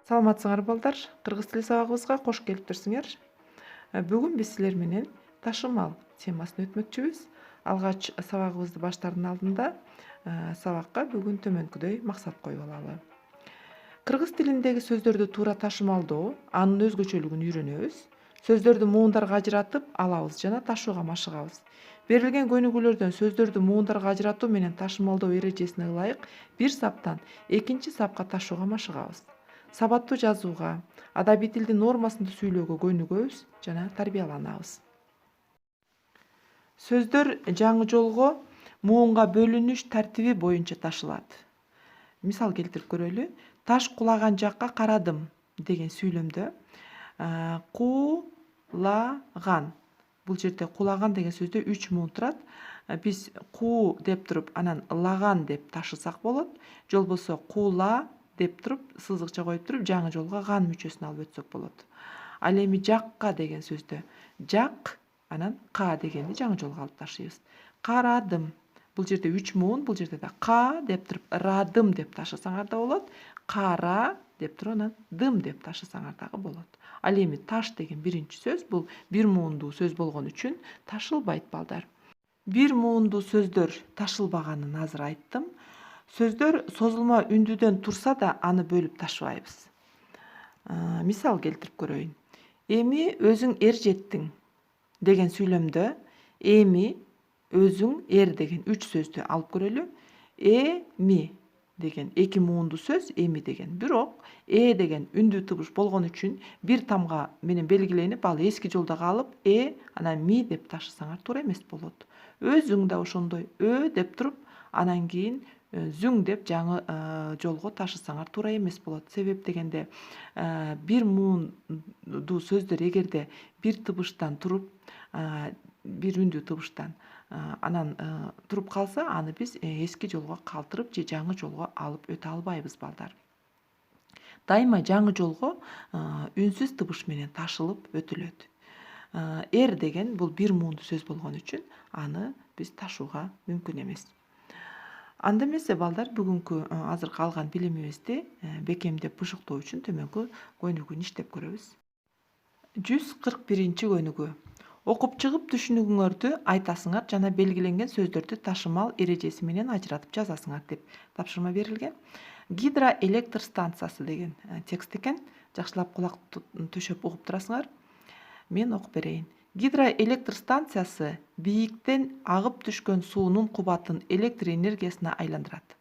Саламатсыңар балдар, кыргыз тили сабагыбызга кош келиптирсиңер. Бүгүн биз силер менен ташымал темасын өтмөкчүбүз. Алгач сабагыбызды баштаардын алдында сабакка бүгүн төмөнкүдөй максат коюп алалы. Кыргыз тилиндеги сөздөрдү туура ташымалдоо, анын өзгөчөлүгүн үйрөнөбүз. Сөздөрдү муундарга ажыратып алабыз жана ташууга машыгабыз. Берилген көнүгүүлөрдөн сөздөрдү муундарга ажыратуу менен ташымалдоо эрежесине ылайык бир саптан экинчи сапка ташууга машыгабыз. Сабаттуу жазууга, адабий тилдин нормасында сүйлөөгө көнүгөбүз жана тарбияланабыз. Сөздөр жаңы жолго муунга бөлүнүш тартиби боюнча ташылат. Мисал келтирип көрөлү. Таш кулаган жакка карадым деген сүйлөмдө куулаган. Бул жерде кулаган деген сөздө 3 муун турат. Биз куу деп туруп, анан лаган деп ташысак болот. Же болбосо куула деп туруп, сызыкча коюп туруп, жаңы жолго ган мүчөсүн алып өтсөк болот. Ал эми жакка деген сөздө жак, анан ка дегенди жаңы жолго алып ташыйбыз. Карадым. Бул жерде 3 муун, бул жерде да ка деп туруп, радым деп ташысаңар да болот. Кара деп туруп, анан дым деп ташысаңар дагы болот. Ал эми таш деген биринчи сөз, бул бир муундуу сөз болгон үчүн ташылбайт балдар. Бир муундуу сөздөр ташылбаганын азыр айттым. Сөздөр созулма үндүдөн турса да аны бөлүп ташыбайбыз. Мисал келтирип көрөйүн. Эми өзүң эр жеттиң деген сүйлөмдө эми, өзүң, эр деген 3 сөздү алып көрөлү. Эми деген 2 муундуу сөз, эми деген. Бирок деген үндүү тыбыш болгон үчүн бир тамга менен белгиленип, ал эски жолдо калып, анан ми деп ташысаңар туура эмес болот. Өзүң да ошондой деп туруп, анан кийин зүң деп жаңы жолго ташысаңар туура эмес болот. Себеп дегенде бир муундуу сөздөр эгерде бир тыбыштан туруп, бир үндүү тыбыштан анан туруп калса, аны биз эски жолго калтырып же жаңы жолго алып өтө албайбыз балдар. Дайыма жаңы жолго үнсүз тыбыш менен ташылып өтүлөт. Эр деген бул бир муундуу сөз болгон үчүн аны биз ташууга мүмкүн эмес. Анда эмесе балдар, бүгүнкү азыр калган билимибизди бекемдеп бышыктоо үчүн төмөнкү көнүгүүнү иштеп көрөбүз. 141 көнүгүү. Окуп чыгып түшүнүгүңөрдү айтасыңар жана белгиленген сөздөрдү ташымал эрежеси менен ажыратып жазасыңар деп тапшырма берилген. Гидроэлектр станциясы деген текст экен. Жакшылап кулак төшөп угуп турасыңар. Мен окуп берейин. Гидроэлектр станциясы бийиктен агып түшкөн суунун кубатын электр энергиясына айландырат.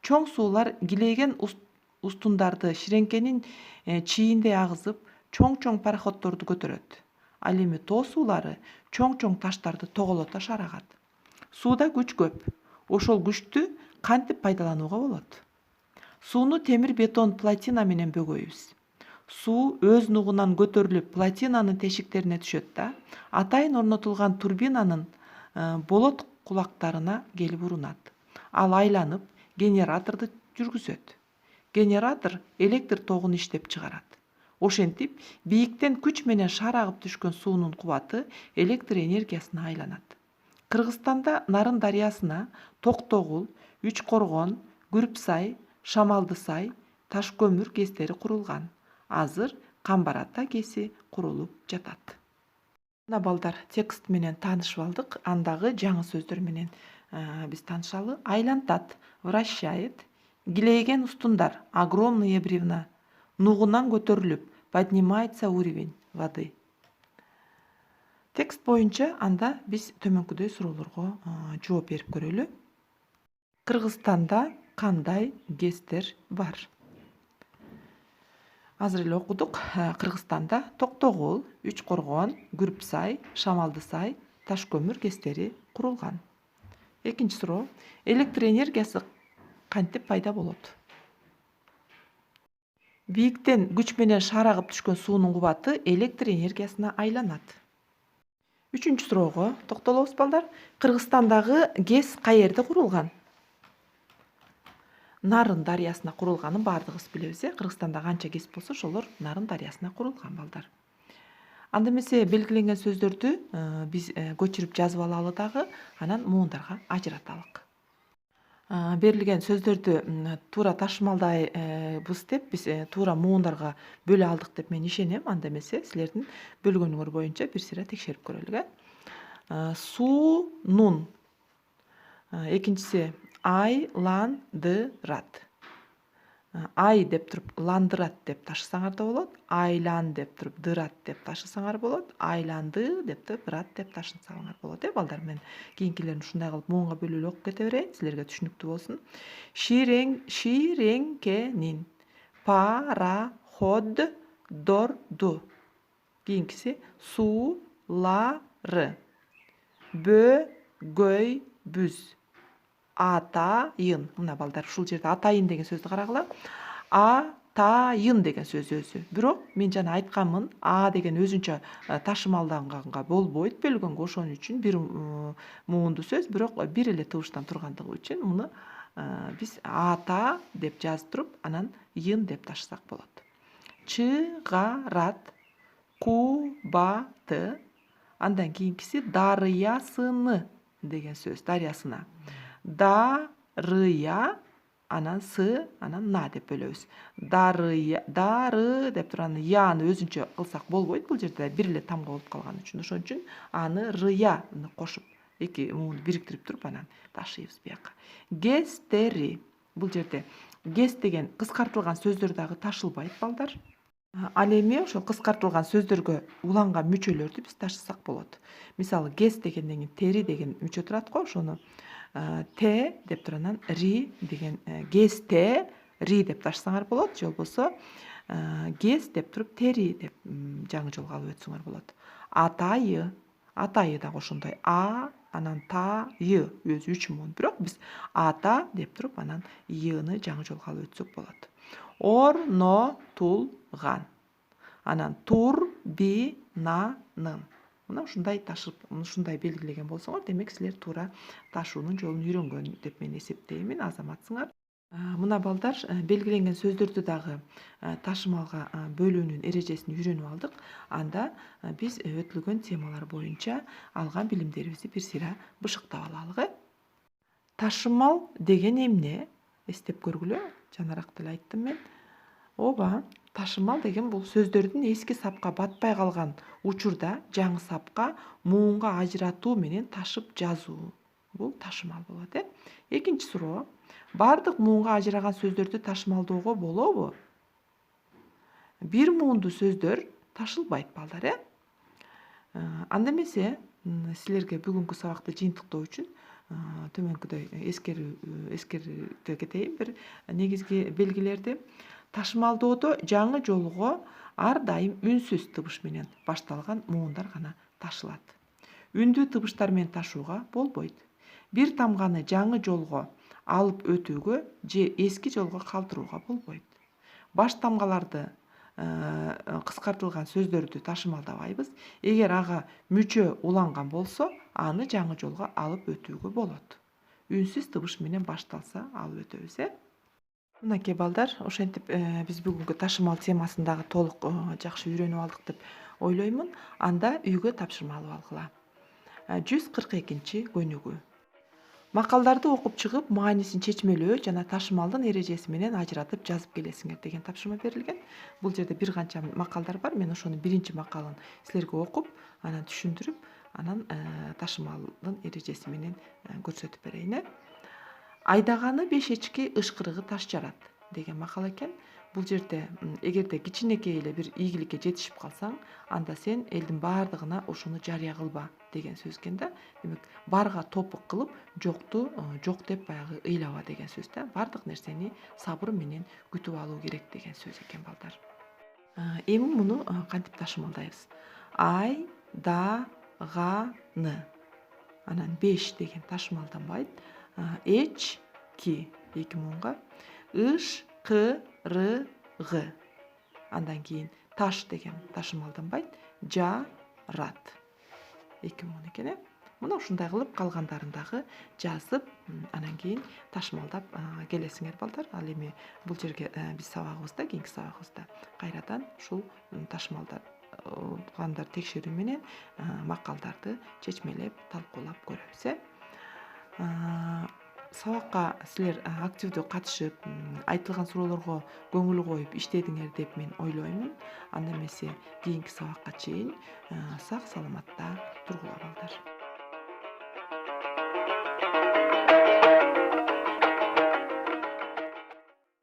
Чоң суулар килейген устундарды ширеңкенин чийиндей агызып, чоң-чоң пароходдорду көтөрөт. Ал эми тоо суулары чоң-чоң таштарды тоголото шарагат. Сууда күч көп. Ошол күчтү кантип пайдаланууга болот? Сууну темир, бетон, платина менен бөгөйбүз. Суу өз нугунан көтөрүлүп платинанын тешиктерине түшөт да, атайын орнотулган турбинанын болот кулактарына келип урунат. Ал айланып генераторду жүргүзөт. Генератор электр тогун иштеп чыгарат. Ошентип, бийиктен күч менен шар агып түшкөн суунун кубаты электр энергиясына айланат. Кыргызстанда Нарын дарыясына Токтогул, Үч Коргон, Күрүпсай, Шамалдысай, Ташкөмүр кестери курулган. Азыр Камбар Ата кеси курулуп жатат. Мына балдар, текст менен таанышып алдык. Андагы жаңы сөздөр менен биз таанышалы. Айлантат, вращает, килейген устундар, огромные бревна, нугунан көтөрүлүп, поднимается уровень воды. Текст боюнча анда биз төмөнкүдөй суроолорго жооп берип көрөлү. Кыргызстанда кандай кестер бар? Азыр эле окудук. Кыргызстанда Токтогул, Үч Коргон, Күрүпсай, Шамалдысай, Ташкөмүр кестери курулган. Экинчи суроо. Электр энергиясы кантип пайда болот? Бийиктен күч менен шар агып түшкөн суунун кубаты электр энергиясына айланат. Үчүнчү суроого токтолобуз балдар. Кыргызстандагы КЭС каерде курулган? Нарын дарыясына курулганын баардыгыбыз билебиз. Кыргызстанда канча КЭС болсо ошолор Нарын дарыясына курулган балдар. Анда эмесе белгиленген сөздөрдү биз көчүрүп жазып алалы дагы, анан муундарга ажыраталык. Берилген сөздөрдү туура ташымалдайбыз деп биз туура муундарга бөлө алдык деп мен ишенем. Анда эмесе силердин бөлгөнүңөр боюнча бир сыйра текшерип көрөлүк. Суунун. Экинчиси айландырат. Ай деп туруп ландырат деп ташысаңар да болот. Айлан деп туруп дырат деп ташысаңар болот. Айланды деп туруп рат деп ташысаңар болот. Балдар, мен кийинкилерин ушундай кылып муунга бөлүп окуп кете берейин, силерге түшүнүктүү болсун. Ширеңкенин пароходдорду. Кийинкиси суулары. Бөгөйбүз. Атайын. Мына балдар, ушул жерде атайын деген сөздү карагыла. Атайын деген сөз өзү. Бирок мен жана айтканмын, а деген өзүнчө ташымалданганга болбойт бөлгөнгө. Ошон үчүн бир муунду сөз, бирок бир эле тыбыштан тургандыгы үчүн муну биз ата деп жазып туруп, анан йын деп ташысак болот. Чыгарат. Кубаты. Андан кийинкиси дарыясыны деген сөз. Дарыясына. Дарыя, анан сы, анан на деп бөлөбүз. Дары деп турган яны өзүнчө кылсак болбойт. Бул жерде бир эле тамга болуп калган үчүн. Ошон үчүн аны рыяны кошуп, эки муунду бириктирип туруп анан ташыйбыз бияка. Гестери. Бул жерде гес деген кыскартылган сөздөр дагы ташылбайт, балдар. Ал эми ошол кыскартылган сөздөргө уланган мүчөлөрдү биз ташысак болот. Мисалы, гес дегенден кийин тери деген мүчө турат го, ошону те деп туруп анан ри деген гесте ри деп ташысаңар болот. Же болбосо гес деп туруп тери деп жаңы жолго алып өтсөңөр болот. Атайы. Атайы дагы ошондой. А, анан та, ы өзү 3 муун. Бирок биз ата деп туруп анан йны жаңы жолго алып өтсөк болот. Орнотулган. Анан турбинанын. Мына ушундай ташып, ушундай белгилеген болсоңор, демек силер туура ташуунун жолун үйрөнгөн деп мен эсептеймин, азаматсыңар. Мына балдар, белгиленген сөздөрдү дагы ташымалга бөлүүнүн эрежесин үйрөнүп алдык. Анда биз өтүлгөн темалар боюнча алган билимдерибизди бир сыйра бышыктап алалык. Ташымал деген эмне? Эстеп көргүлө. Жанараак деле айттым мен. Ооба, ташымал деген бул сөздөрдүн эски сапка батпай калган учурда жаңы сапка муунга ажыратуу менен ташып жазуу. Бул ташымал болот. Экинчи суроо. Бардык муунга ажыраган сөздөрдү ташымалдоого болобу? Бир муунду сөздөр ташылбайт, балдар. Анда эмесе силерге бүгүнкү сабакты жыйынтыктоо үчүн төмөнкүдөй эскерте кетейин бир негизги белгилерди. Ташымалдоодо жаңы жолго ар дайым үнсүз тыбыш менен башталган муундар гана ташылат. Үндүү тыбыштар менен ташууга болбойт. Бир тамганы жаңы жолго алып өтүүгө же эски жолго калтырууга болбойт. Баш тамгаларды кыскартылган сөздөрдү ташымалдабайбыз. Эгер ага мүчө уланган болсо, аны жаңы жолго алып өтүүгө болот. Үнсүз тыбыш менен башталса алып өтөбүз. Мынакей балдар, ошентип биз бүгүнкү ташымал темасын дагы толук жакшы үйрөнүп алдык деп ойлоймун. Анда үйгө тапшырма алып алгыла. 142-көнүгүү. Макалдарды окуп чыгып, маанисин чечмелөө жана ташымалдын эрежеси менен ажыратып жазып келесиңер деген тапшырма берилген. Бул жерде бир канча макалдар бар. Мен ошонун биринчи макалын силерге окуп, анан түшүндүрүп, анан ташымалдын эрежеси менен көрсөтүп берейин. Айдаганы бешечки, ышкырыгы таш жарат деген макал экен. Бул жерде эгерде кичинекей эле бир ийгиликке жетишип калсаң, анда сен элдин баардыгына ошону жарыя кылба деген сөз экен да. Демек, барга топук кылып, жокту жок деп баягы ыйлаба деген сөз да. Бардык нерсени сабыр менен күтүп алуу керек деген сөз экен, балдар. Эми муну кантип ташымалдайбыз? Айдаганы. Анан 5 деген ташымалданбайт. Эчки 2 муунга. Ышкырыгы. Андан кийин таш деген ташымалданбайт. Жарат 2 муун экен. Мына ушундай кылып калгандарын дагы жазып, анан кийин ташымалдап келесиңер, балдар. Ал эми бул жерге биз сабагыбызда, кийинки сабагыбызда кайрадан ушул ташымалдандар текшерүү менен макалдарды чечмелеп, талкуулап көрөбүз. Сабакка силер активдүү катышып, айтылган суроолорго көңүл коюп иштедиңер деп мен ойлоймун. Анда эмесе кийинки сабакка чейин сак саламатта тургула балдар.